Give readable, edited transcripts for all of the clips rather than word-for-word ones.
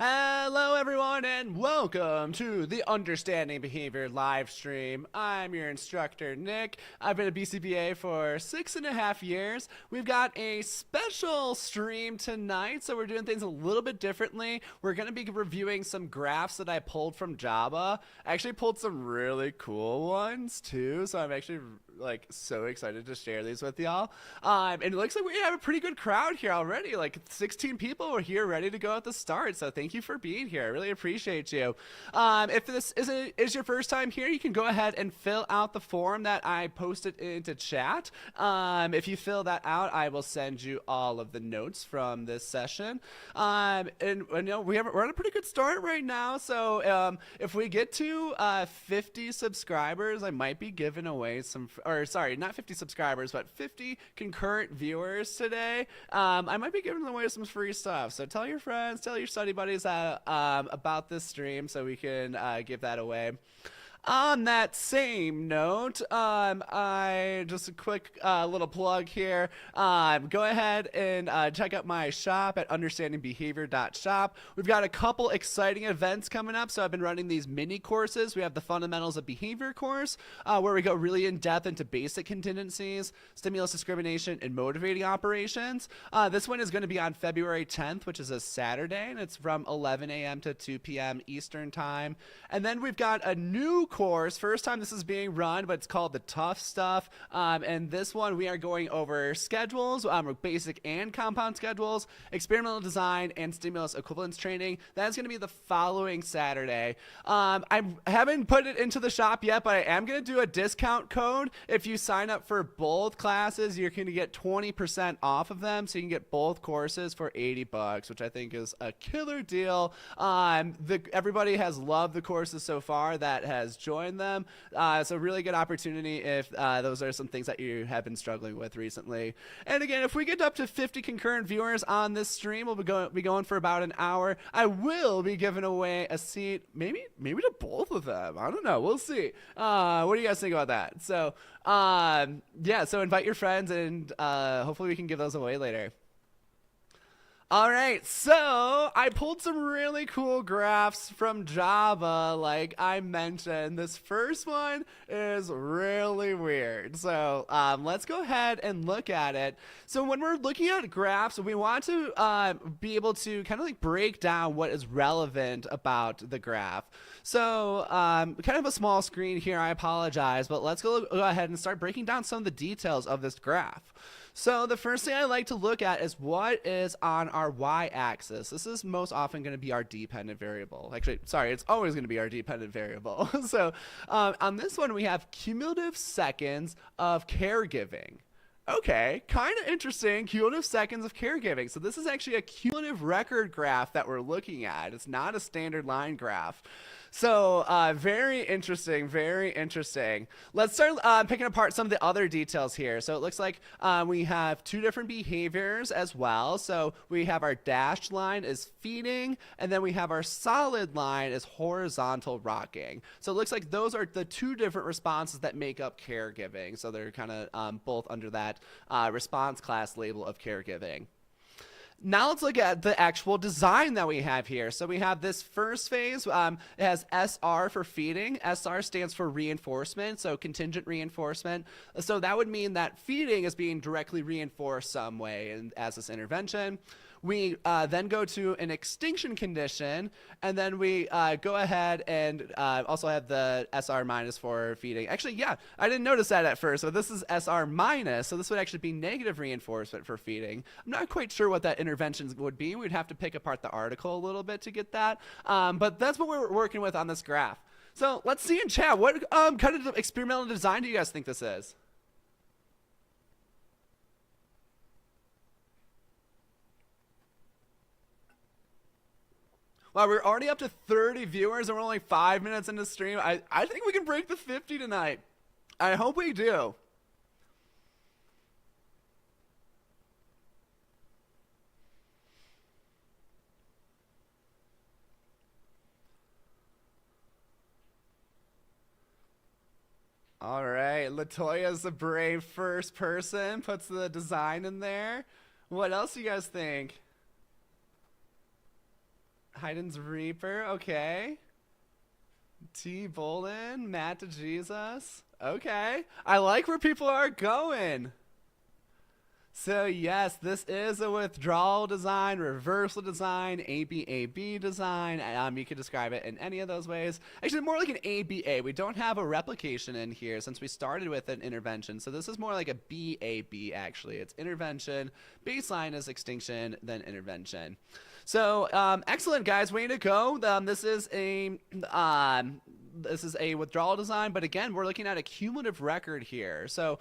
Hello, everyone, and welcome to the Understanding Behavior live stream. I'm your instructor, Nick. I've been a BCBA for 6.5 years. We've got a special stream tonight, so we're doing things a little bit differently. We're going to be reviewing some graphs that I pulled from JABA. I actually pulled some really cool ones, too, so I'm actually so excited to share these with y'all. And it looks like we have a pretty good crowd here already. Like 16 people are here ready to go at the start. So thank you for being here. I really appreciate you. If this is your first time here, you can go ahead and fill out the form that I posted into chat. If you fill that out, I will send you all of the notes from this session. And you know, we're on a pretty good start right now. So if we get to 50 subscribers, I might be giving away some. Or sorry, not 50 subscribers, but 50 concurrent viewers today. I might be giving away some free stuff. So tell your friends, tell your study buddies about this stream so we can give that away. On that same note, I just a quick little plug here. Go ahead and check out my shop at understandingbehavior.shop. We've got a couple exciting events coming up. So I've been running these mini courses. We have the Fundamentals of Behavior course, where we go really in depth into basic contingencies, stimulus discrimination, and motivating operations. This one is going to be on February 10th, which is a Saturday, and it's from 11 a.m. to 2 p.m. Eastern time. And then we've got a new course, first time this is being run, but it's called the Tough Stuff. And this one we are going over schedules, basic and compound schedules, experimental design, and stimulus equivalence training. That's going to be the following Saturday. I haven't put it into the shop yet, but I am going to do a discount code. If you sign up for both classes, you're going to get 20% off of them, so you can get both courses for $80, which I think is a killer deal. Everybody has loved the courses so far that has joined them. So really good opportunity if those are some things that you have been struggling with recently. And again, if we get up to 50 concurrent viewers on this stream, we'll be going for about an hour. I will be giving away a seat, maybe to both of them. I don't know. We'll see. What do you guys think about that? So yeah, so invite your friends and hopefully we can give those away later. All right, so I pulled some really cool graphs from JABA, like I mentioned. This first one is really weird. So let's go ahead and look at it. So when we're looking at graphs, we want to be able to kind of like break down what is relevant about the graph. So kind of a small screen here, I apologize, but let's go ahead and start breaking down some of the details of this graph. So the first thing I like to look at is what is on our y-axis. This is most often going to be our dependent variable. Actually, sorry, it's always going to be our dependent variable. So on this one, we have cumulative seconds of caregiving. Okay, kind of interesting, cumulative seconds of caregiving. So this is actually a cumulative record graph that we're looking at. It's not a standard line graph. So very interesting, very interesting. Let's start picking apart some of the other details here. So it looks like we have two different behaviors as well. So we have our dashed line is feeding, and then we have our solid line is horizontal rocking. So it looks like those are the two different responses that make up caregiving. So they're kind of both under that response class label of caregiving. Now let's look at the actual design that we have here. So we have this first phase, it has SR for feeding. SR stands for reinforcement, so contingent reinforcement. So that would mean that feeding is being directly reinforced some way as this intervention. We then go to an extinction condition, and then we go ahead and also have the SR minus for feeding. Actually, yeah, I didn't notice that at first, so this is SR minus, so this would actually be negative reinforcement for feeding. I'm not quite sure what that intervention would be. We'd have to pick apart the article a little bit to get that, but that's what we're working with on this graph. So let's see in chat, what kind of experimental design do you guys think this is? Wow, we're already up to 30 viewers and we're only 5 minutes into the stream. I think we can break the 50 tonight. I hope we do. All right, Latoya's the brave first person, puts the design in there. What else do you guys think? Hayden's Reaper, okay. T. Bolden, Matt to Jesus. Okay. I like where people are going. So yes, this is a withdrawal design, reversal design, ABAB design. You could describe it in any of those ways. Actually, more like an ABA. We don't have a replication in here since we started with an intervention. So this is more like a BAB actually. It's intervention, baseline is extinction, then intervention. So excellent, guys. Way to go. This is a withdrawal design, but again, we're looking at a cumulative record here. So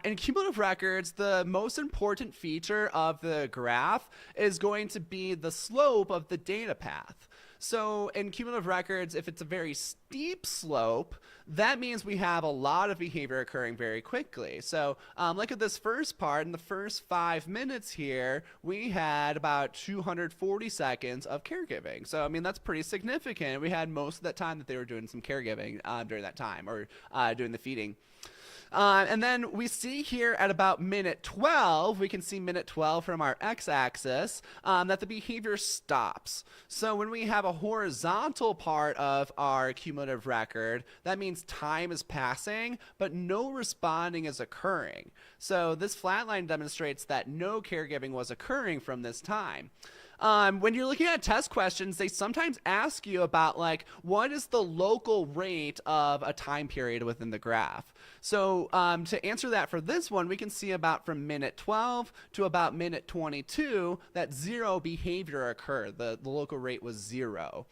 in cumulative records, the most important feature of the graph is going to be the slope of the data path. So in cumulative records, if it's a very steep slope, that means we have a lot of behavior occurring very quickly. So look at this first part. In the first 5 minutes here, we had about 240 seconds of caregiving. So, I mean, that's pretty significant. We had most of that time that they were doing some caregiving during that time, or doing the feeding. And then we see here at about minute 12, we can see minute 12 from our x-axis, that the behavior stops. So when we have a horizontal part of our cumulative record, that means time is passing, but no responding is occurring. So this flat line demonstrates that no caregiving was occurring from this time. When you're looking at test questions, they sometimes ask you about, like, what is the local rate of a time period within the graph? So to answer that for this one, we can see about from minute 12 to about minute 22 that zero behavior occurred. The local rate was 0.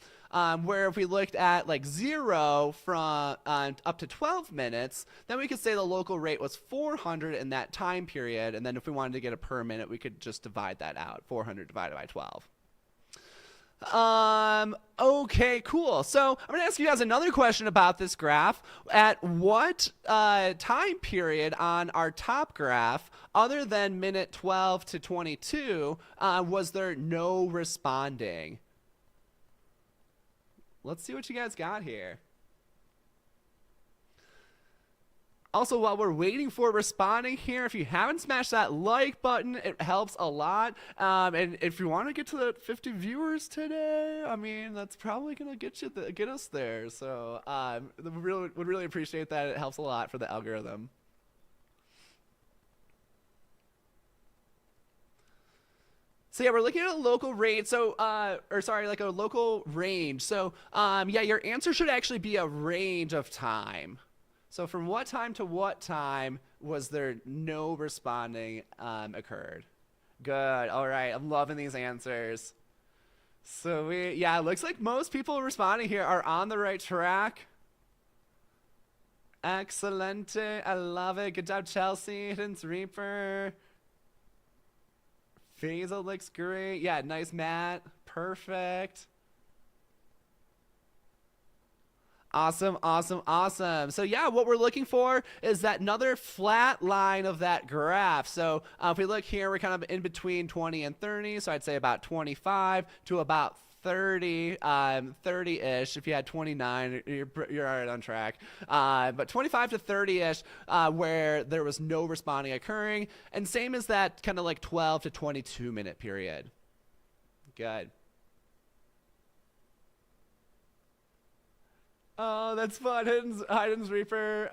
Where if we looked at like 0 from up to 12 minutes, then we could say the local rate was 400 in that time period. And then if we wanted to get a per minute, we could just divide that out, 400 divided by 12. Okay, cool. So I'm going to ask you guys another question about this graph. At what time period on our top graph, other than minute 12 to 22, was there no responding? Let's see what you guys got here. Also, while we're waiting for responding here, if you haven't smashed that like button, it helps a lot. And if you want to get to the 50 viewers today, I mean, that's probably gonna get us we would really appreciate that. It helps a lot for the algorithm. So yeah, we're looking at a local rate. So, like a local range. So, yeah, your answer should actually be a range of time. So from what time to what time was there no responding occurred? Good. All right. I'm loving these answers. So yeah, it looks like most people responding here are on the right track. Excellent. I love it. Good job, Chelsea. Hidden's Reaper. Faisal looks great. Yeah, nice, Matt. Perfect. Awesome, awesome, awesome. So yeah, what we're looking for is that another flat line of that graph. So if we look here, we're kind of in between 20 and 30. So I'd say about 25 to about 30, 30-ish. If you had 29, you're all right on track. But 25 to 30-ish, where there was no responding occurring. And same as that kind of like 12 to 22 minute period. Good. Oh, that's fun. Hayden's Reaper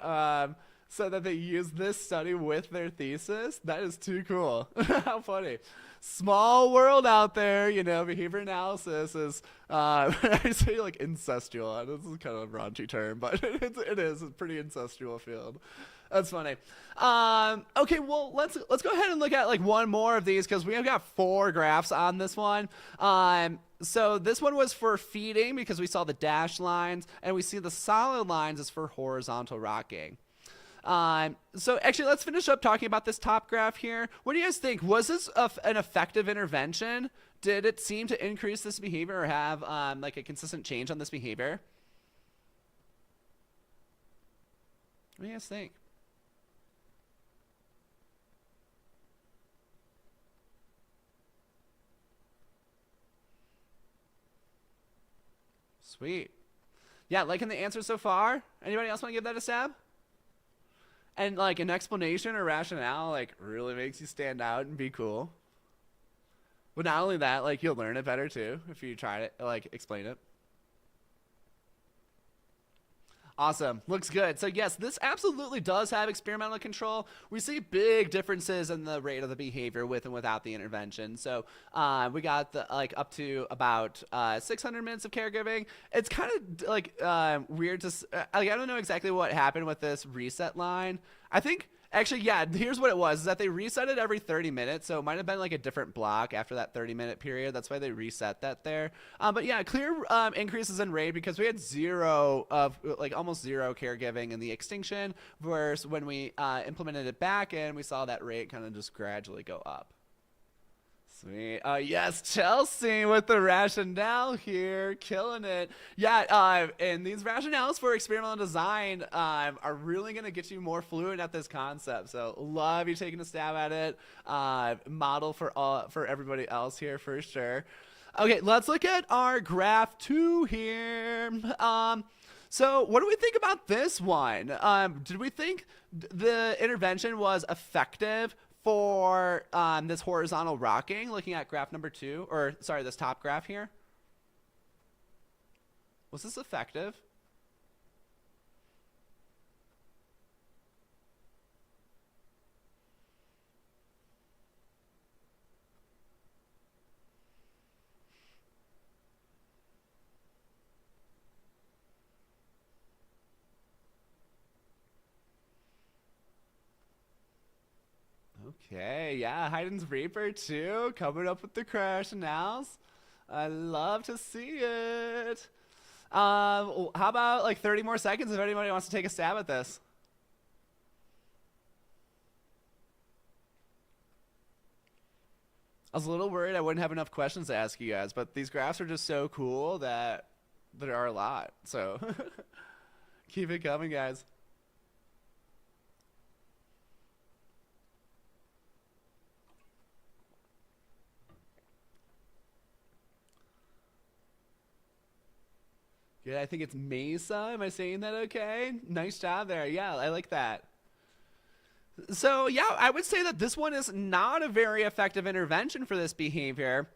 said that they used this study with their thesis. That is too cool. How funny. Small world out there, you know, behavior analysis is, I say like incestual. This is kind of a raunchy term, but it is a pretty incestual field. That's funny. Okay, well, let's go ahead and look at like one more of these because we have got 4 graphs on this one. So this one was for feeding because we saw the dashed lines, and we see the solid lines is for horizontal rocking. So actually, let's finish up talking about this top graph here. What do you guys think? Was this an effective intervention? Did it seem to increase this behavior or have like a consistent change on this behavior? What do you guys think? Sweet. Yeah, liking the answer so far. Anybody else want to give that a stab? And like an explanation or rationale like really makes you stand out and be cool. But not only that, like you'll learn it better too if you try it, like explain it. Awesome. Looks good. So yes, this absolutely does have experimental control. We see big differences in the rate of the behavior with and without the intervention. So we got the like up to about 600 minutes of caregiving. It's kind of like weird to like I don't know exactly what happened with this reset line. I think actually, yeah, here's what it was, is that they reset it every 30 minutes, so it might have been like a different block after that 30-minute period. That's why they reset that there. But yeah, clear increases in rate because we had zero of, like almost zero caregiving in the extinction, versus when we implemented it back in, we saw that rate kind of just gradually go up. Sweet. Yes, Chelsea with the rationale here, killing it. Yeah, and these rationales for experimental design are really going to get you more fluent at this concept. So love you taking a stab at it. Model for everybody else here for sure. Okay, let's look at our graph 2 here. So what do we think about this one? Did we think the intervention was effective for this horizontal rocking, looking at graph number 2, or sorry, this top graph here? Was this effective? Okay, yeah, Hayden's Reaper too, coming up with the crash nows. I love to see it. How about like 30 more seconds if anybody wants to take a stab at this? I was a little worried I wouldn't have enough questions to ask you guys, but these graphs are just so cool that there are a lot. So keep it coming, guys. Good. I think it's Mesa. Am I saying that okay? Nice job there. Yeah, I like that. So, yeah, I would say that this one is not a very effective intervention for this behavior.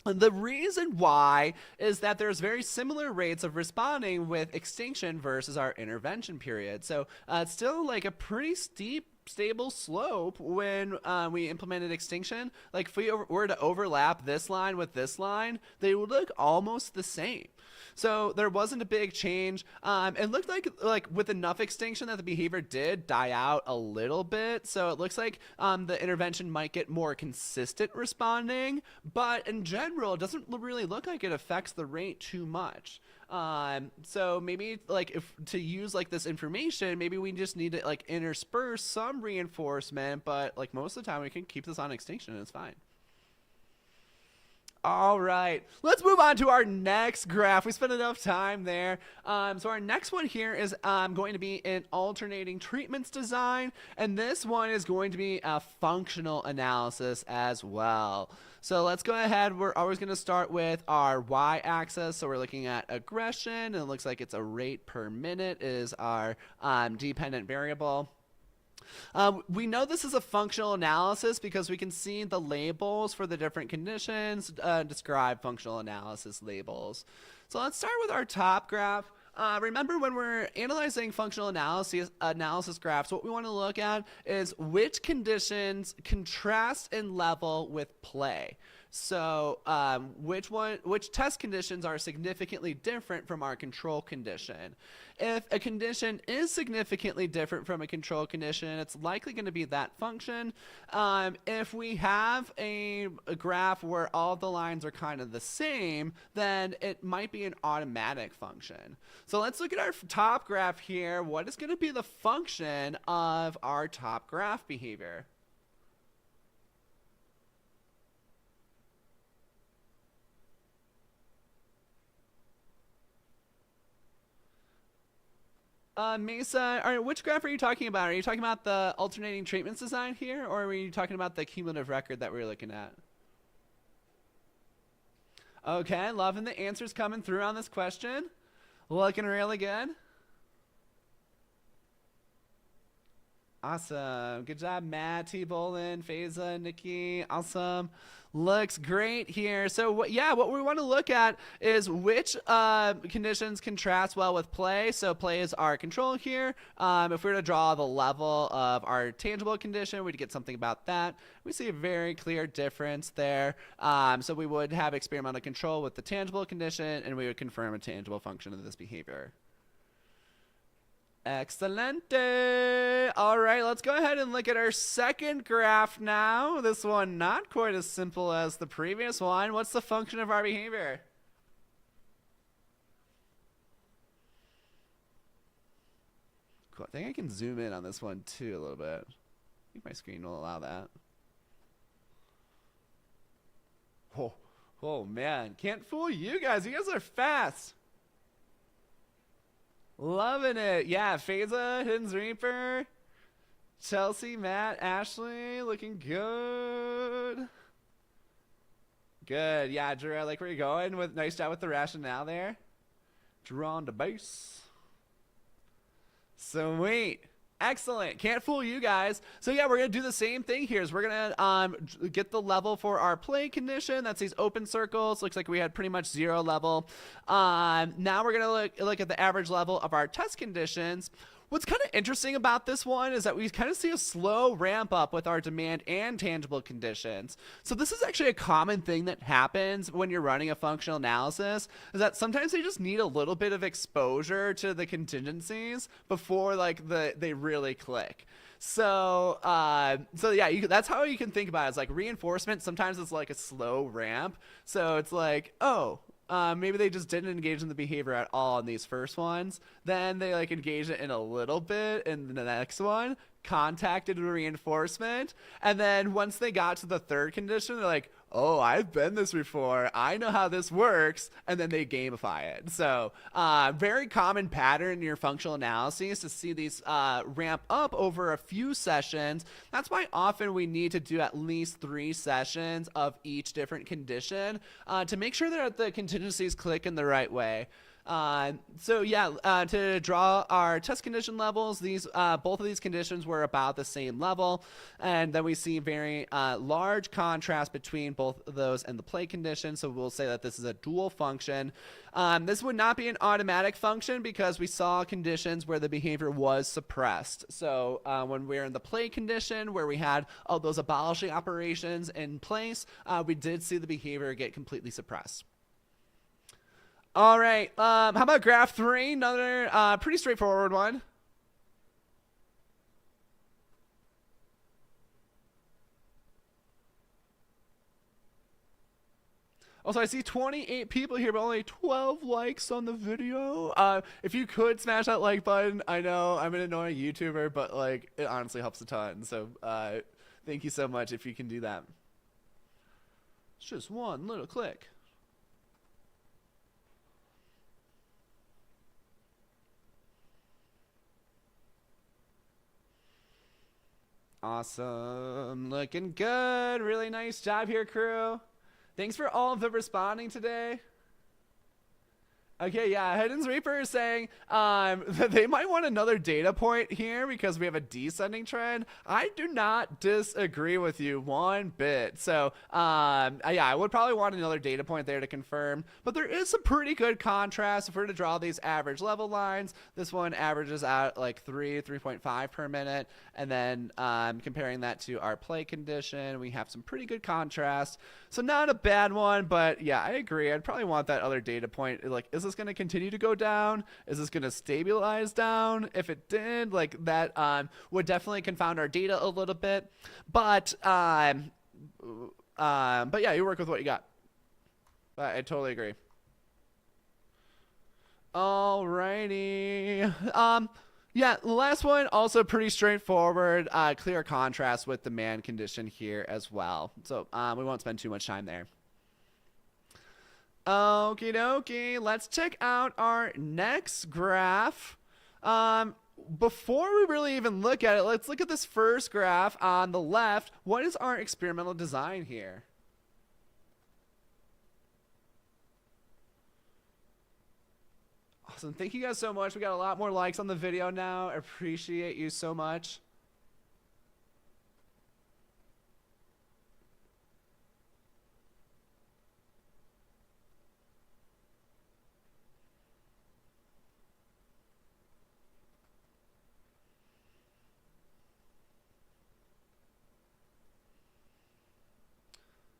The reason why is that there's very similar rates of responding with extinction versus our intervention period. So it's still like a pretty steep, stable slope when we implemented extinction. Like if we were to overlap this line with this line, they would look almost the same. So there wasn't a big change. It looked like with enough extinction that the behavior did die out a little bit. So it looks like the intervention might get more consistent responding, but in general, it doesn't really look like it affects the rate too much. So maybe like if to use like this information, maybe we just need to like intersperse some reinforcement, but like most of the time we can keep this on extinction and it's fine. All right, let's move on to our next graph. We spent enough time there. So our next one here is going to be an alternating treatments design, and this one is going to be a functional analysis as well. So let's go ahead. We're always going to start with our y-axis. So we're looking at aggression, and it looks like it's a rate per minute is our dependent variable. We know this is a functional analysis because we can see the labels for the different conditions describe functional analysis labels. So let's start with our top graph. Remember, when we're analyzing functional analysis graphs, what we want to look at is which conditions contrast in level with play. So which test conditions are significantly different from our control condition. If a condition is significantly different from a control condition, it's likely going to be that function. If we have a graph where all the lines are kind of the same, then it might be an automatic function. So let's look at our top graph here. What is going to be the function of our top graph behavior? Mesa, which graph are you talking about? Are you talking about the alternating treatments design here, or are you talking about the cumulative record that we're looking at? Okay, loving the answers coming through on this question. Looking really good. Awesome. Good job, Matt, T-Bolin, Faiza, Nikki. Awesome. Looks great here. So, what we want to look at is which conditions contrast well with play. So, play is our control here. If we were to draw the level of our tangible condition, we'd get something about that. We see a very clear difference there. So, we would have experimental control with the tangible condition, and we would confirm a tangible function of this behavior. Excelente. All right, let's go ahead and look at our second graph now. This one not quite as simple as the previous one. What's the function of our behavior? Cool. I think I can zoom in on this one too a little bit. I think my screen will allow that. Oh man, can't fool you guys. You guys are fast. Loving it. Yeah, Faiza, Hidden Reaper, Chelsea, Matt, Ashley, looking good. Good. Yeah, Drew, I like where you're going. With nice job with the rationale there. Drawn to base. Sweet. Excellent. Can't fool you guys. So yeah, we're going to do the same thing here. Is we're going to get the level for our play condition. That's these open circles. Looks like we had pretty much 0 level. Now we're going to look at the average level of our test conditions. What's kind of interesting about this one is that we kind of see a slow ramp up with our demand and tangible conditions. So this is actually a common thing that happens when you're running a functional analysis, is that sometimes they just need a little bit of exposure to the contingencies before they really click. So yeah, that's how you can think about it. It's like reinforcement. Sometimes it's like a slow ramp. So it's like, maybe they just didn't engage in the behavior at all in these first ones. Then they engaged it in a little bit in the next one, contacted reinforcement. And then once they got to the third condition, they're like, oh, I've been this before. I know how this works. And then they gamify it. So very common pattern in your functional analyses to see these ramp up over a few sessions. That's why often we need to do at least 3 sessions of each different condition to make sure that the contingencies click in the right way. To draw our test condition levels, both of these conditions were about the same level, and then we see very large contrast between both of those and the play condition. So we'll say that this is a dual function. This would not be an automatic function because we saw conditions where the behavior was suppressed. So when we're in the play condition where we had all those abolishing operations in place, we did see the behavior get completely suppressed. All right, how about graph 3? Another pretty straightforward one. Also, I see 28 people here, but only 12 likes on the video. If you could smash that like button, I know I'm an annoying YouTuber, but it honestly helps a ton. So thank you so much if you can do that. It's just one little click. Awesome. Looking good. Really nice job here, crew. Thanks for all of the responding today. Okay, yeah, Hidden Reaper is saying that they might want another data point here because we have a descending trend. I do not disagree with you one bit. So, I would probably want another data point there to confirm. But there is some pretty good contrast. If we're to draw these average level lines, this one averages out 3.5 per minute. And then comparing that to our play condition, we have some pretty good contrast. So not a bad one, but yeah, I agree. I'd probably want that other data point. Is this going to continue to go down? Is this going to stabilize down? If it did, that would definitely confound our data a little bit. But yeah, you work with what you got. I totally agree. Alrighty. Yeah, the last one, also pretty straightforward, clear contrast with the man condition here as well. So we won't spend too much time there. Okie dokie, let's check out our next graph. Before we really even look at it, let's look at this first graph on the left. What is our experimental design here? Awesome. Thank you guys so much. We got a lot more likes on the video now. I appreciate you so much.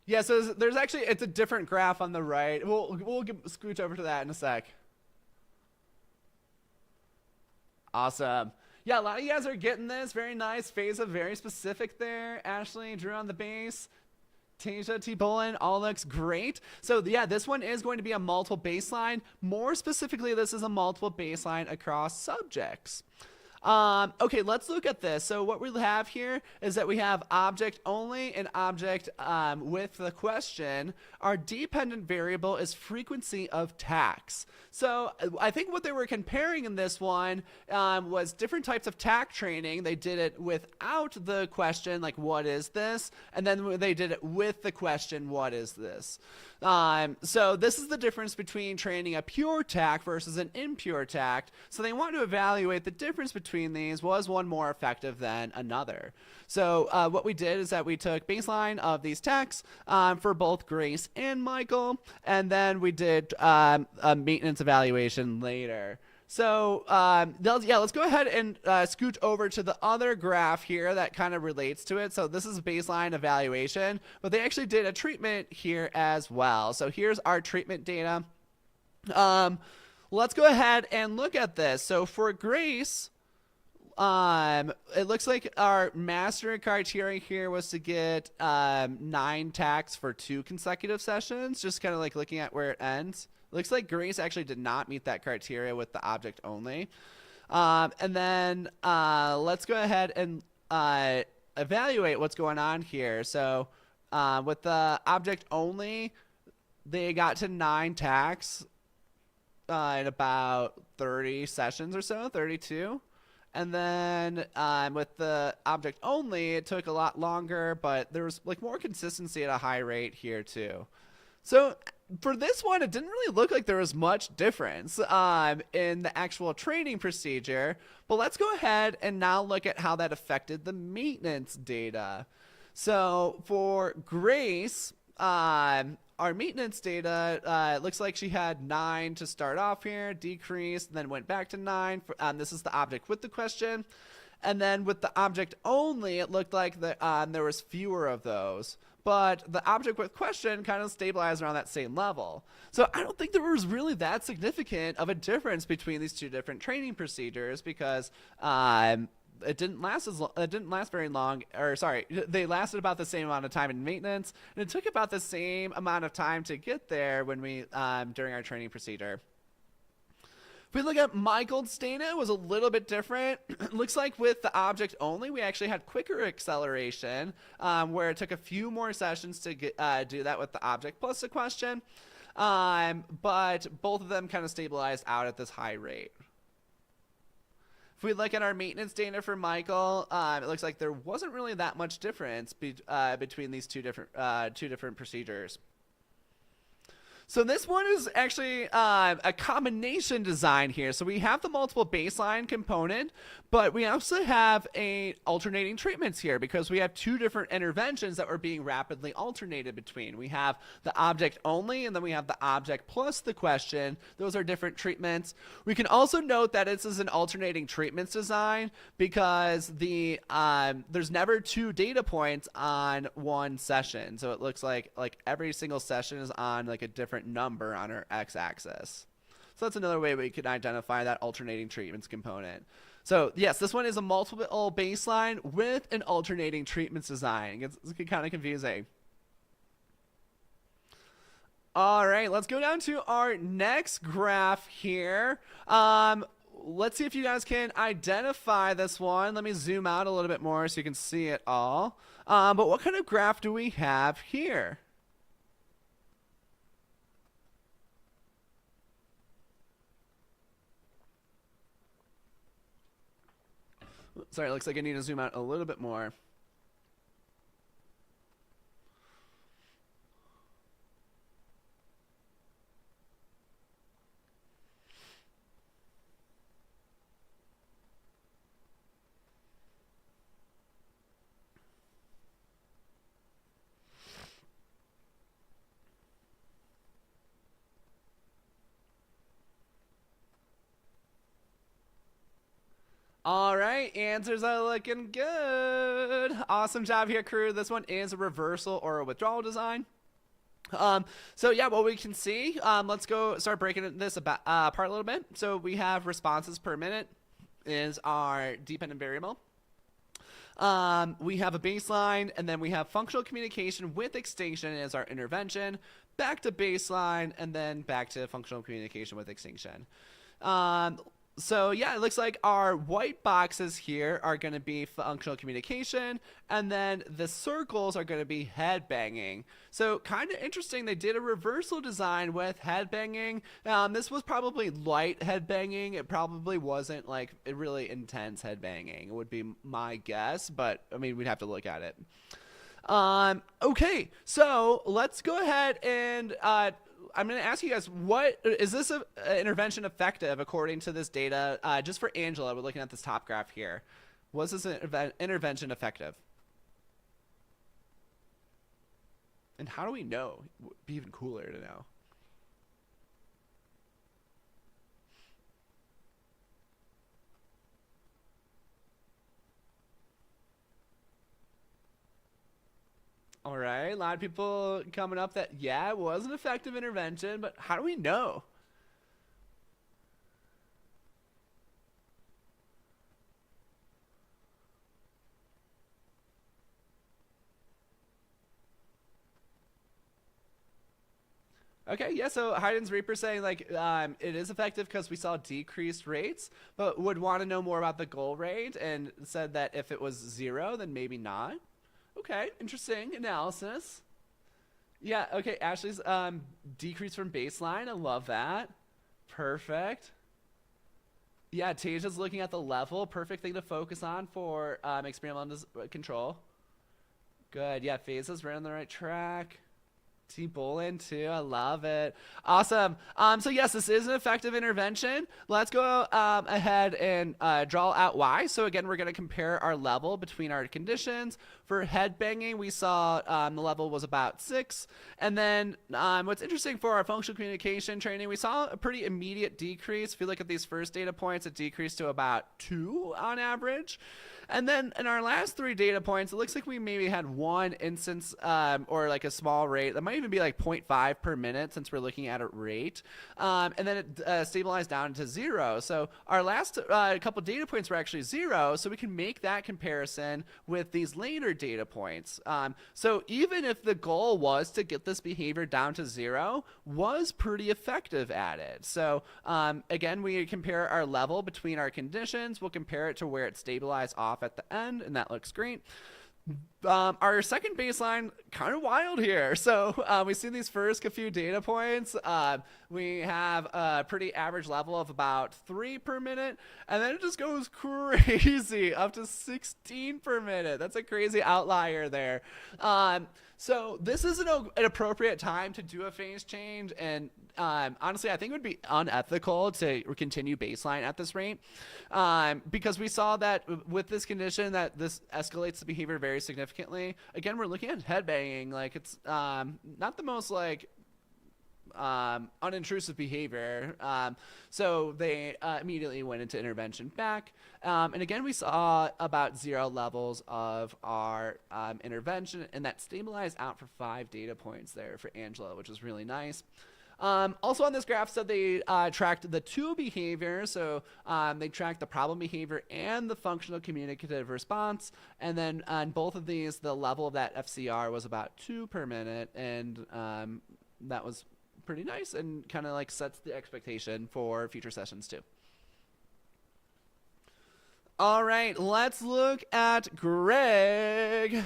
Yeah, so there's actually, it's a different graph on the right. We'll scooch over to that in a sec. Awesome. Yeah, a lot of you guys are getting this. Very nice. Phase of very specific there. Ashley, Drew on the base. Tasia, T. Bolin, all looks great. So yeah, this one is going to be a multiple baseline. More specifically, this is a multiple baseline across subjects. Okay, let's look at this. So what we have here is that we have object only and object with the question. Our dependent variable is frequency of tax. So I think what they were comparing in this one was different types of TAC training. They did it without the question, like, what is this? And then they did it with the question, what is this? So this is the difference between training a pure TAC versus an impure TAC. So they want to evaluate the difference between these. Was one more effective than another? So what we did is that we took baseline of these TACs for both Grace and Michael, and then we did a maintenance evaluation later. So yeah, let's go ahead and scoot over to the other graph here that kind of relates to it. So this is baseline evaluation, but they actually did a treatment here as well. So here's our treatment data. Let's go ahead and look at this. So for Grace, it looks like our master criteria here was to get 9 TACs for 2 consecutive sessions, just kind of like looking at where it ends. Looks like Grace actually did not meet that criteria with the object only. And then let's go ahead and evaluate what's going on here. So with the object only, they got to 9 TACs in about 30 sessions or so, 32. And then with the object only, it took a lot longer, but there was like more consistency at a high rate here too. So for this one, it didn't really look like there was much difference in the actual training procedure. But let's go ahead and now look at how that affected the maintenance data. So for Grace, our maintenance data, it looks like she had 9 to start off here, decreased, then went back to 9. This is the object with the question. And then with the object only, it looked like there was fewer of those. But the object with question kind of stabilized around that same level. So I don't think there was really that significant of a difference between these two different training procedures, because it didn't last very long, or sorry, they lasted about the same amount of time in maintenance, and it took about the same amount of time to get there when we during our training procedure. If we look at Michael's data, it was a little bit different. Looks like with the object only, we actually had quicker acceleration, where it took a few more sessions to do that with the object plus the question, but both of them kind of stabilized out at this high rate. If we look at our maintenance data for Michael, it looks like there wasn't really that much difference between these two different procedures. So this one is actually a combination design here. So we have the multiple baseline component, but we also have alternating treatments here, because we have 2 different interventions that we're being rapidly alternated between. We have the object only, and then we have the object plus the question. Those are different treatments. We can also note that this is an alternating treatments design, because there's never 2 data points on one session. So it looks like every single session is on like a different number on our x-axis. So that's another way we can identify that alternating treatments component. So yes, this one is a multiple baseline with an alternating treatments design. It's kind of confusing. All right, let's go down to our next graph here. Let's see if you guys can identify this one. Let me zoom out a little bit more so you can see it all. But what kind of graph do we have here? Sorry, it looks like I need to zoom out a little bit more. All right, answers are looking good. Awesome job here, crew. This one is a reversal or a withdrawal design. So yeah, what we can see, let's go start breaking this apart a little bit. So we have responses per minute is our dependent variable. We have a baseline, and then we have functional communication with extinction as our intervention, back to baseline, and then back to functional communication with extinction. So yeah, it looks like our white boxes here are going to be functional communication, and then the circles are going to be head banging. So kind of interesting, they did a reversal design with head banging. This was probably light head banging. It probably wasn't like really intense head banging, would be my guess, but I mean, we'd have to look at it. Okay, so let's go ahead and I'm going to ask you guys, what is this intervention effective according to this data? Just for Angela, we're looking at this top graph here. Was this intervention effective? And how do we know? It'd be even cooler to know. All right, a lot of people coming up that, yeah, it was an effective intervention, but how do we know? Okay, yeah, so Hayden's Reaper saying, like, it is effective because we saw decreased rates, but would want to know more about the goal rate and said that if it was 0, then maybe not. Okay, interesting analysis. Yeah, okay, Ashley's decrease from baseline. I love that. Perfect. Yeah, Taja's looking at the level. Perfect thing to focus on for experimental control. Good. Yeah, phases right on the right track. T Bolin too. I love it. Awesome. So yes, this is an effective intervention. Let's go ahead and draw out why. So again, we're going to compare our level between our conditions. For head banging, we saw the level was about 6. And then what's interesting for our functional communication training, we saw a pretty immediate decrease. If you look at these first data points, it decreased to about 2 on average. And then in our last 3 data points, it looks like we maybe had 1 instance or like a small rate. That might even be like 0.5 per minute since we're looking at a rate. And then it stabilized down to 0. So our last couple data points were actually 0. So we can make that comparison with these later data points. So even if the goal was to get this behavior down to 0, was pretty effective at it. So again, we compare our level between our conditions. We'll compare it to where it stabilized off at the end, and that looks great. Our second baseline, kind of wild here. So we see these first few data points. We have a pretty average level of about 3 per minute, and then it just goes crazy up to 16 per minute. That's a crazy outlier there. So this is an appropriate time to do a phase change, and honestly, I think it would be unethical to continue baseline at this rate because we saw that with this condition that this escalates the behavior very significantly. Again, we're looking at head banging. Like it's not the most like unintrusive behavior. So they immediately went into intervention back. And again, we saw about 0 levels of our intervention, and that stabilized out for 5 data points there for Angela, which is really nice. Also on this graph, so they tracked the 2 behaviors. So they tracked the problem behavior and the functional communicative response. And then on both of these, the level of that FCR was about 2 per minute. And that was pretty nice and kind of like sets the expectation for future sessions too. All right, let's look at Greg.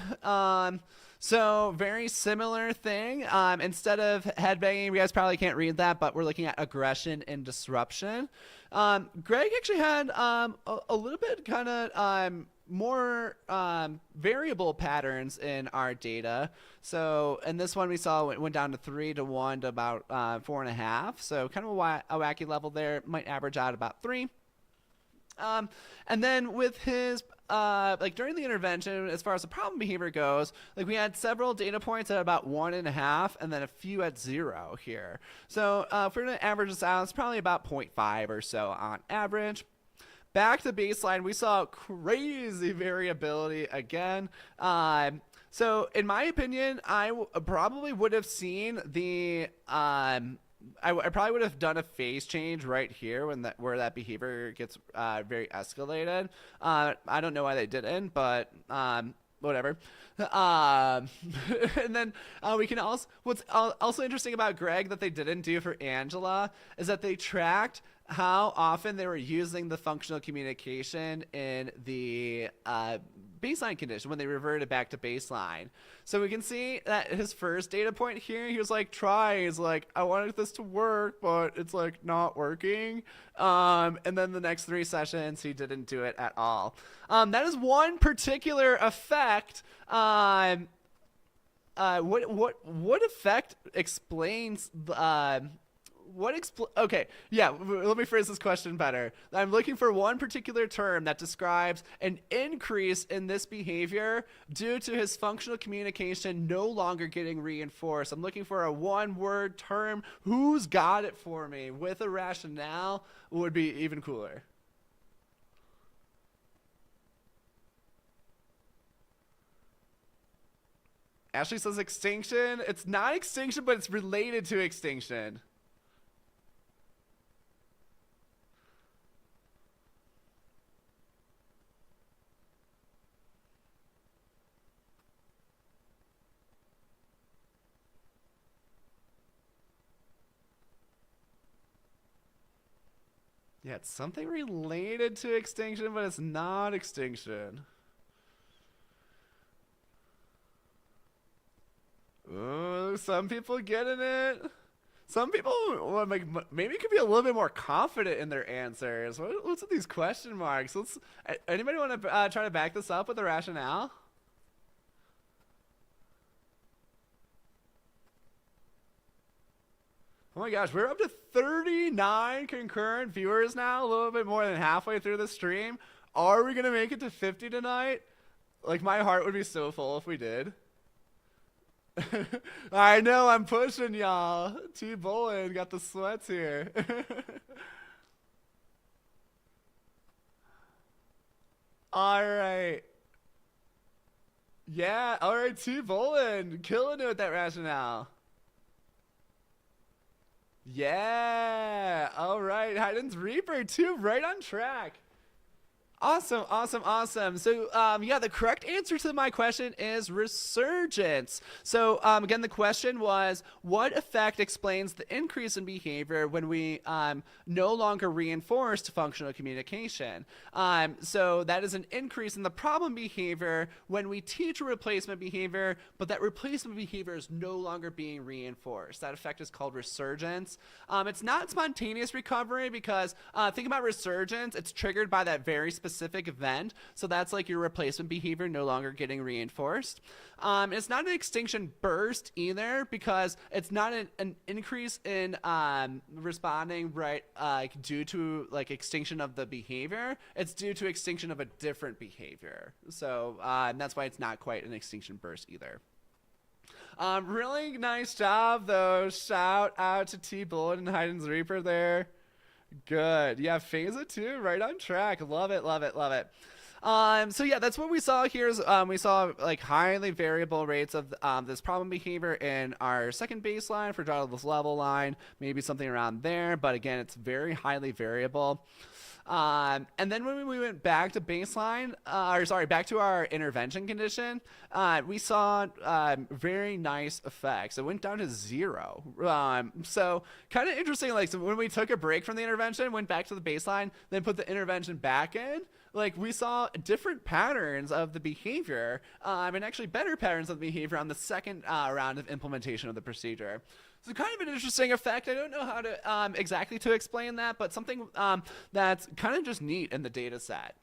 So very similar thing. Instead of headbanging, you guys probably can't read that, but we're looking at aggression and disruption. Greg actually had a little bit kind of more variable patterns in our data. So in this one we saw it went down to 3 to 1 to about 4.5. So kind of a wacky level there. Might average out about 3. And then with his like during the intervention, as far as the problem behavior goes, like we had several data points at about 1.5 and then a few at 0 here. So if we're going to average this out, it's probably about 0.5 or so on average. Back to baseline, we saw crazy variability again. So, in my opinion, probably would have seen the I probably would have done a phase change right here when that where that behavior gets very escalated. I don't know why they didn't, but whatever. And then we can also what's also interesting about Greg that they didn't do for Angela is that they tracked how often they were using the functional communication in the baseline condition when they reverted back to baseline. So we can see that his first data point here, he was like trying, he's like, I wanted this to work, but it's like not working. And then the next 3 sessions, he didn't do it at all. That is one particular effect. What effect explains okay, yeah, let me phrase this question better. I'm looking for one particular term that describes an increase in this behavior due to his functional communication no longer getting reinforced. I'm looking for a one-word term. Who's got it for me? With a rationale would be even cooler. Ashley says extinction. It's not extinction, but it's related to extinction. Yeah, it's something related to extinction, but it's not extinction. Ooh, some people getting it. Some people well, like, maybe could be a little bit more confident in their answers. What's with these question marks? Anybody want to try to back this up with a rationale? Oh my gosh, we're up to 39 concurrent viewers now, a little bit more than halfway through the stream. Are we going to make it to 50 tonight? Like, my heart would be so full if we did. I know, I'm pushing y'all. T-Bowling got the sweats here. All right. Yeah, all right, T-Bowling. Killing it with that rationale. Yeah. All right. Hayden's Reaper, too. Right on track. Awesome, awesome, awesome. So, yeah, the correct answer to my question is resurgence. So, again, the question was, what effect explains the increase in behavior when we no longer reinforced functional communication? So that is an increase in the problem behavior when we teach a replacement behavior, but that replacement behavior is no longer being reinforced. That effect is called resurgence. It's not spontaneous recovery because think about resurgence. It's triggered by that very specific event. So that's like your replacement behavior no longer getting reinforced. It's not an extinction burst either because it's not an increase in responding right due to like extinction of the behavior. It's due to extinction of a different behavior. So that's why it's not quite an extinction burst either. Really nice job though. Shout out to T-Bullet and Hayden's Reaper there. Good. Yeah, phase it too. Right on track. Love it, love it, love it. So yeah, that's what we saw here is we saw like highly variable rates of this problem behavior in our second baseline for this level line, maybe something around there. But again, it's very highly variable. And then when we went back to baseline, back to our intervention condition, we saw very nice effects. It went down to 0. So kind of interesting. Like so when we took a break from the intervention, went back to the baseline, then put the intervention back in. Like we saw different patterns of the behavior, and actually better patterns of the behavior on the second round of implementation of the procedure. So kind of an interesting effect. I don't know how to exactly to explain that, but something that's kind of just neat in the data set.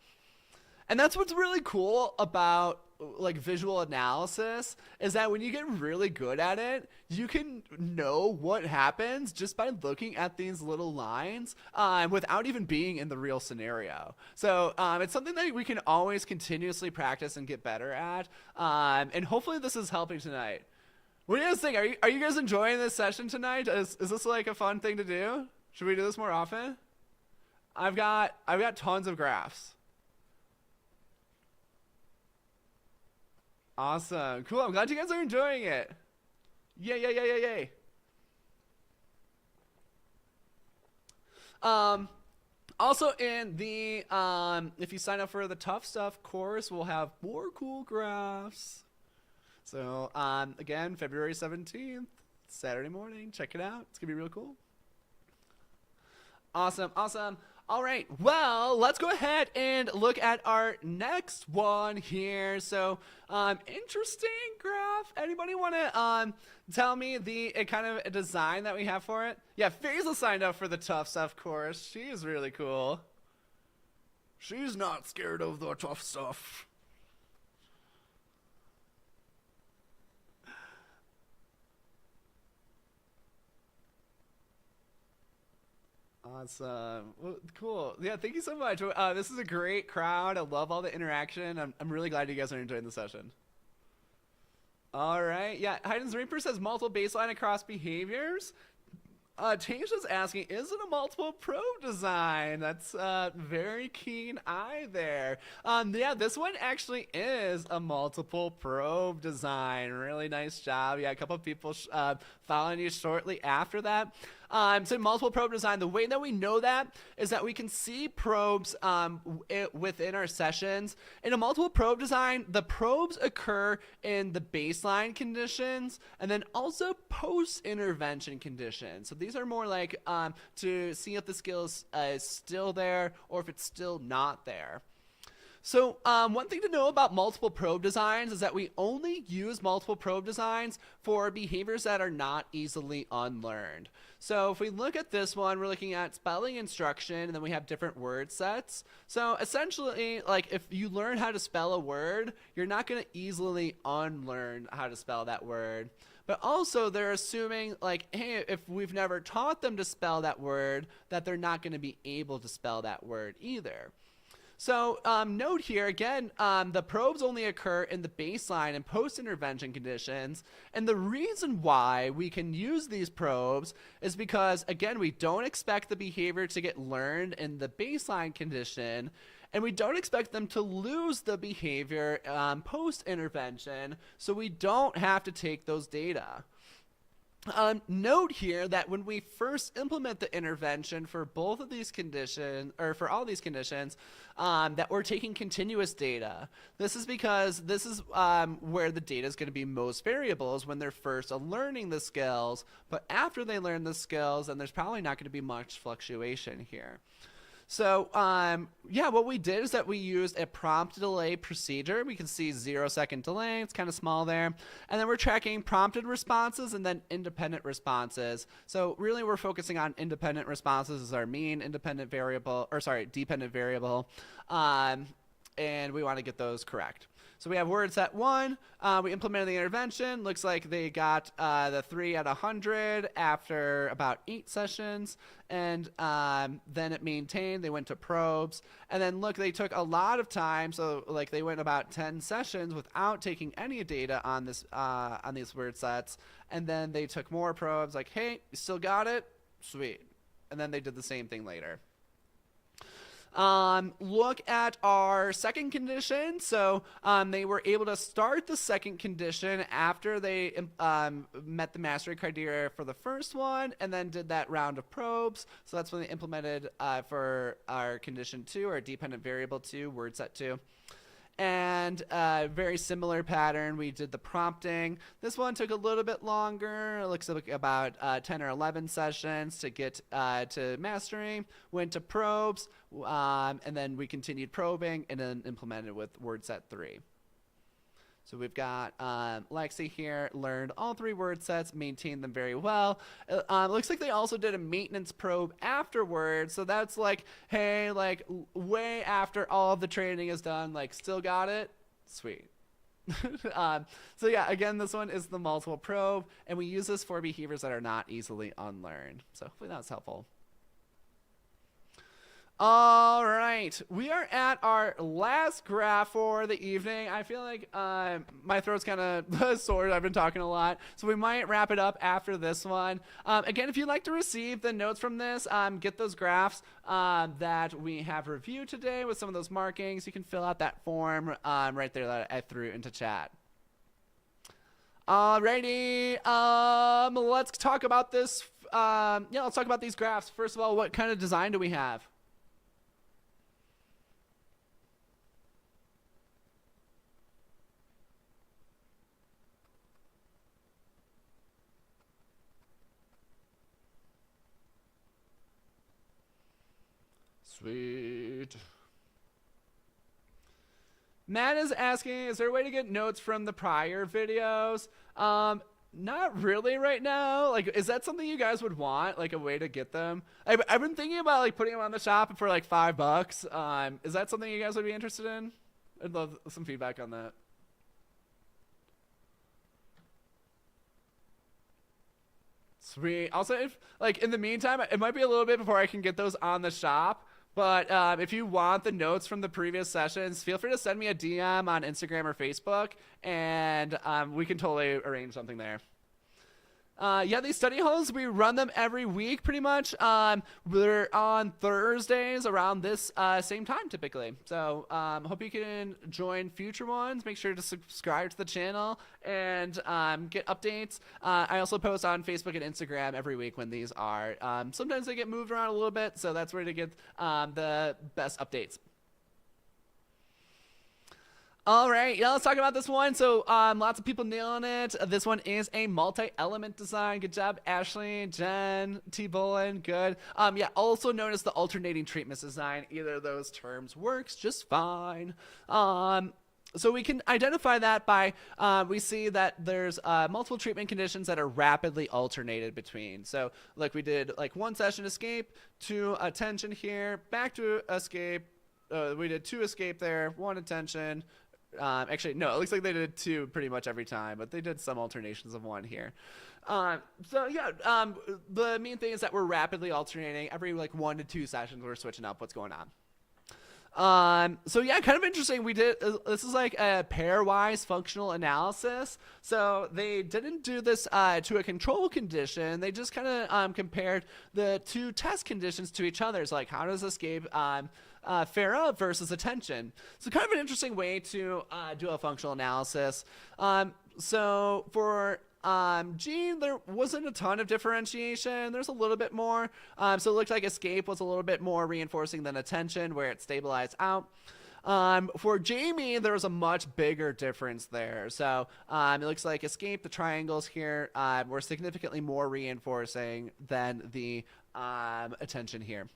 And that's what's really cool about like visual analysis is that when you get really good at it, you can know what happens just by looking at these little lines without even being in the real scenario. So it's something that we can always continuously practice and get better at. And hopefully this is helping tonight. What do you guys think? Are you guys enjoying this session tonight? Is this like a fun thing to do? Should we do this more often? I've got tons of graphs. Awesome. Cool. I'm glad you guys are enjoying it. Yay, yay, yay, yay, yay. Also in the, if you sign up for the Tough Stuff course, we'll have more cool graphs. So, again, February 17th, Saturday morning. Check it out. It's going to be real cool. Awesome, awesome. All right, well, let's go ahead and look at our next one here. So, interesting graph. Anybody want to tell me the kind of a design that we have for it? Yeah, Faisal signed up for the Tough Stuff course. She's really cool. She's not scared of the tough stuff. Awesome. Well, cool. Yeah, thank you so much. This is a great crowd. I love all the interaction. I'm really glad you guys are enjoying the session. All right. Yeah, Hayden's Reaper says multiple baseline across behaviors. Tasha's asking, is it a multiple probe design? That's very keen eye there. Yeah, this one actually is a multiple probe design. Really nice job. Yeah, a couple of people following you shortly after that. So multiple probe design, the way that we know that is that we can see probes within our sessions. In a multiple probe design, the probes occur in the baseline conditions and then also post-intervention conditions. So these are more like to see if the skill is still there or if it's still not there. So one thing to know about multiple probe designs is that we only use multiple probe designs for behaviors that are not easily unlearned. So if we look at this one, we're looking at spelling instruction, and then we have different word sets. So essentially, like if you learn how to spell a word, you're not going to easily unlearn how to spell that word. But also they're assuming like, hey, if we've never taught them to spell that word, that they're not going to be able to spell that word either. So note here, again, the probes only occur in the baseline and post-intervention conditions. And the reason why we can use these probes is because, again, we don't expect the behavior to get learned in the baseline condition. And we don't expect them to lose the behavior post-intervention. So we don't have to take those data. Note here that when we first implement the intervention for both of these conditions, or for all these conditions, that we're taking continuous data. This is because this is where the data is going to be most variable, is when they're first learning the skills. But after they learn the skills, then there's probably not going to be much fluctuation here. So, yeah, what we did is that we used a prompt delay procedure. We can see 0-second delay. It's kind of small there. And then we're tracking prompted responses and then independent responses. So really we're focusing on independent responses as our mean independent variable, or sorry, dependent variable. And we want to get those correct. So we have word set 1. We implemented the intervention. Looks like they got the 3 out of 100 after about 8 sessions. And then it maintained. They went to probes. And then look, they took a lot of time. So like they went about 10 sessions without taking any data on this on these word sets. And then they took more probes. Like, hey, you still got it? Sweet. And then they did the same thing later. Look at our second condition. So they were able to start the second condition after they met the mastery criteria for the first one, and then did that round of probes. So that's when they implemented for our condition 2, or dependent variable 2, word set 2. And very similar pattern. We did the prompting. This one took a little bit longer. It looks like about 10 or 11 sessions to get to mastering. Went to probes, and then we continued probing, and then implemented with word set 3. So we've got Lexi here, learned all 3 word sets, maintained them very well. Looks like they also did a maintenance probe afterwards. So that's like, hey, like way after all of the training is done, like still got it? Sweet. So yeah, again, this one is the multiple probe, and we use this for behaviors that are not easily unlearned. So hopefully that's helpful. All right, we are at our last graph for the evening. I feel like my throat's kind of sore. I've been talking a lot, so we might wrap it up after this one. Again, if you'd like to receive the notes from this, get those graphs that we have reviewed today with some of those markings. You can fill out that form right there that I threw into chat. Alrighty, let's talk about this. Let's talk about these graphs. First of all, what kind of design do we have? Sweet. Matt is asking, is there a way to get notes from the prior videos? Not really right now. Like, is that something you guys would want? Like a way to get them? I've been thinking about like putting them on the shop for like $5. Is that something you guys would be interested in? I'd love some feedback on that. Sweet. Also, if like in the meantime, it might be a little bit before I can get those on the shop. But if you want the notes from the previous sessions, feel free to send me a DM on Instagram or Facebook, and we can totally arrange something there. These study halls, we run them every week pretty much. We're on Thursdays around this same time typically. So hope you can join future ones. Make sure to subscribe to the channel and get updates. I also post on Facebook and Instagram every week when these are. Sometimes they get moved around a little bit, so that's where to get the best updates. All right, let's talk about this one. So lots of people nailing it. This one is a multi-element design. Good job, Ashley, Jen, T-Bullen, good. Also known as the alternating treatments design. Either of those terms works just fine. So we can identify that by, we see that there's multiple treatment conditions that are rapidly alternated between. So like we did like one session escape, to attention here, back to escape. We did 2 escape there, 1 attention. Actually, no, it looks like they did 2 pretty much every time, but they did some alternations of 1 here. The main thing is that we're rapidly alternating. Every like 1 to 2 sessions, we're switching up what's going on. Kind of interesting. We did, this is like a pairwise functional analysis. So they didn't do this to a control condition. They just kind of compared the 2 test conditions to each other. So like, how does escape fare up versus attention? So kind of an interesting way to do a functional analysis. So for G, there wasn't a ton of differentiation. There's a little bit more. So it looked like escape was a little bit more reinforcing than attention, where it stabilized out. For Jamie, there was a much bigger difference there. So it looks like escape, the triangles here, were significantly more reinforcing than the attention here.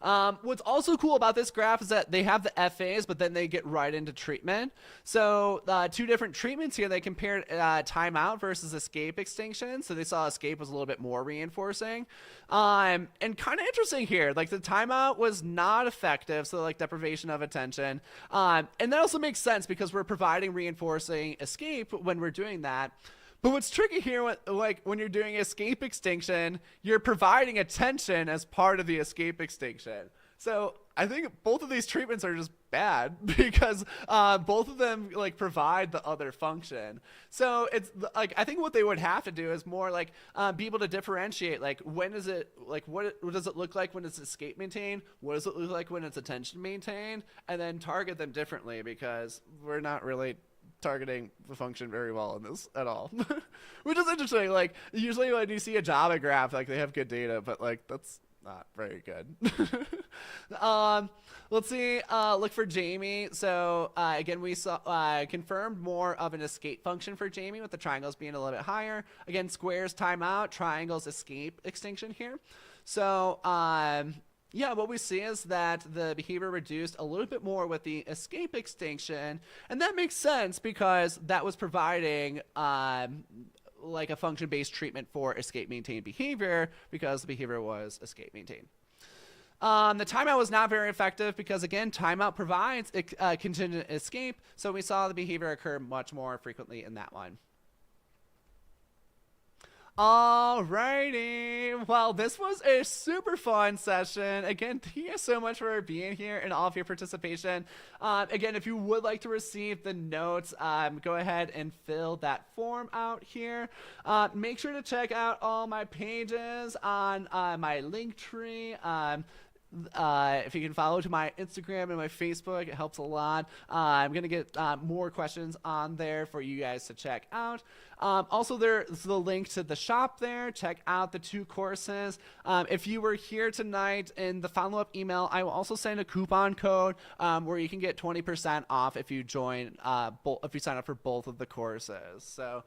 What's also cool about this graph is that they have the FAs, but then they get right into treatment. So 2 different treatments here. They compared timeout versus escape extinction. So they saw escape was a little bit more reinforcing. And kind of interesting here, like the timeout was not effective. So like deprivation of attention. And that also makes sense because we're providing reinforcing escape when we're doing that. But what's tricky here, when you're doing escape extinction, you're providing attention as part of the escape extinction. So I think both of these treatments are just bad because both of them like provide the other function. So it's like, I think what they would have to do is more like be able to differentiate, like when is it, like what does it look like when it's escape maintained? What does it look like when it's attention maintained? And then target them differently, because we're not really targeting the function very well in this at all. Which is interesting. Like usually when you see a JABA graph, like they have good data, but like that's not very good. Let's see, look for Jamie. So again, we saw confirmed more of an escape function for Jamie, with the triangles being a little bit higher. Again, squares timeout, triangles escape extinction here. So what we see is that the behavior reduced a little bit more with the escape extinction, and that makes sense because that was providing like a function-based treatment for escape maintained behavior, because the behavior was escape maintained. The timeout was not very effective because, again, timeout provides contingent escape, so we saw the behavior occur much more frequently in that one. Alrighty, well, this was a super fun session. Again, thank you so much for being here and all of your participation. Again, if you would like to receive the notes, go ahead and fill that form out here. Make sure to check out all my pages on my link tree. If you can follow to my Instagram and my Facebook, it helps a lot. I'm gonna get more questions on there for you guys to check out. Also, there's the link to the shop there. Check out the 2 courses. If you were here tonight in the follow-up email, I will also send a coupon code where you can get 20% off if you join, if you sign up for both of the courses. So,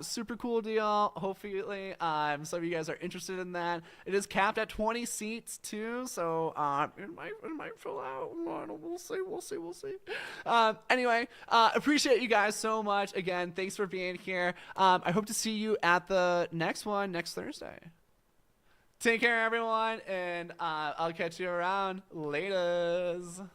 super cool deal. Hopefully, some of you guys are interested in that. It is capped at 20 seats too, so it might fill out. We'll see. Anyway, appreciate you guys so much. Again, thanks for being here. I hope to see you at the next one next Thursday. Take care, everyone, and I'll catch you around. Laters.